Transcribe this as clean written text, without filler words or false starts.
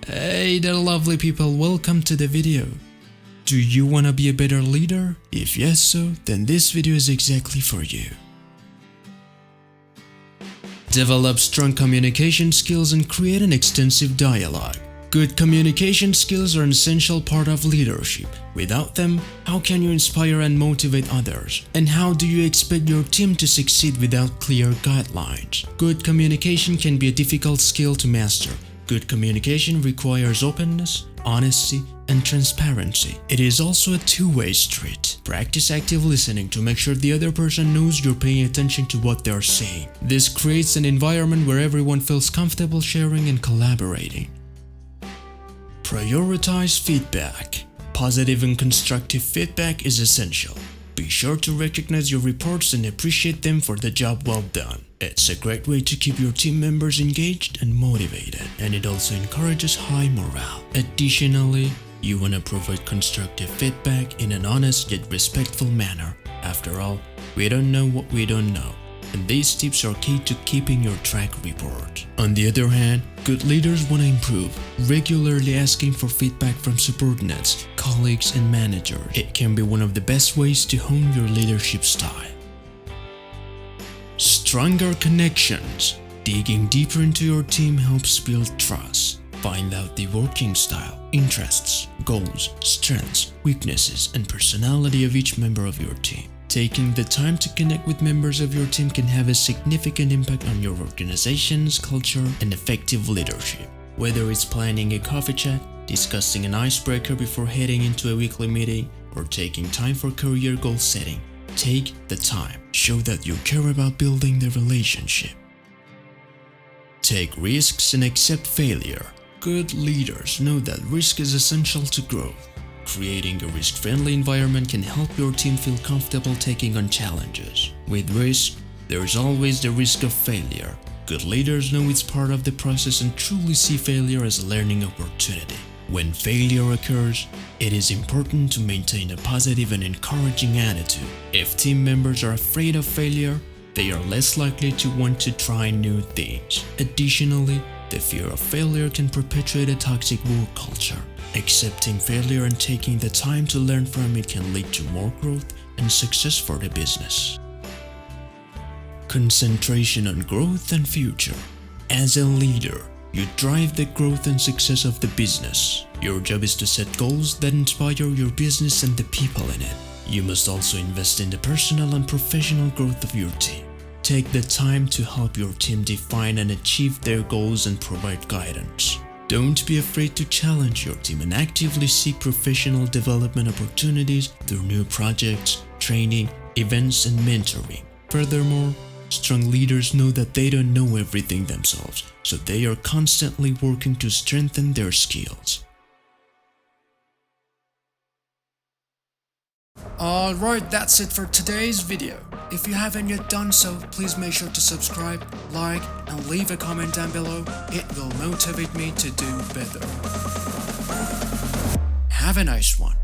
Hey there lovely people, welcome to the video. Do you want to be a better leader? If yes so, then this video is exactly for you. Develop strong communication skills and create an extensive dialogue. Good communication skills are an essential part of leadership. Without them, how can you inspire and motivate others? And how do you expect your team to succeed without clear guidelines? Good communication can be a difficult skill to master. Good communication requires openness, honesty, and transparency. It is also a two-way street. Practice active listening to make sure the other person knows you're paying attention to what they're saying. This creates an environment where everyone feels comfortable sharing and collaborating. Prioritize feedback. Positive and constructive feedback is essential. Be sure to recognize your reports and appreciate them for the job well done. It's a great way to keep your team members engaged and motivated, and it also encourages high morale. Additionally, you want to provide constructive feedback in an honest yet respectful manner. After all, we don't know what we don't know, and these tips are key to keeping your track report. On the other hand, good leaders want to improve, regularly asking for feedback from subordinates, colleagues, and managers. It can be one of the best ways to hone your leadership style. Stronger connections. Digging deeper into your team helps build trust. Find out the working style, interests, goals, strengths, weaknesses, and personality of each member of your team. Taking the time to connect with members of your team can have a significant impact on your organization's culture and effective leadership. Whether it's planning a coffee chat, discussing an icebreaker before heading into a weekly meeting, or taking time for career goal setting, take the time. Show that you care about building the relationship. Take risks and accept failure. Good leaders know that risk is essential to growth. Creating a risk-friendly environment can help your team feel comfortable taking on challenges. With risk, there is always the risk of failure. Good leaders know it's part of the process and truly see failure as a learning opportunity. When failure occurs, it is important to maintain a positive and encouraging attitude. If team members are afraid of failure, they are less likely to want to try new things. Additionally, the fear of failure can perpetuate a toxic work culture. Accepting failure and taking the time to learn from it can lead to more growth and success for the business. Concentration on growth and future. As a leader, you drive the growth and success of the business. Your job is to set goals that inspire your business and the people in it. You must also invest in the personal and professional growth of your team. Take the time to help your team define and achieve their goals and provide guidance. Don't be afraid to challenge your team and actively seek professional development opportunities through new projects, training, events, and mentoring. Furthermore, strong leaders know that they don't know everything themselves, so they are constantly working to strengthen their skills. Alright, that's it for today's video. If you haven't yet done so, please make sure to subscribe, like, and leave a comment down below. It will motivate me to do better. Have a nice one.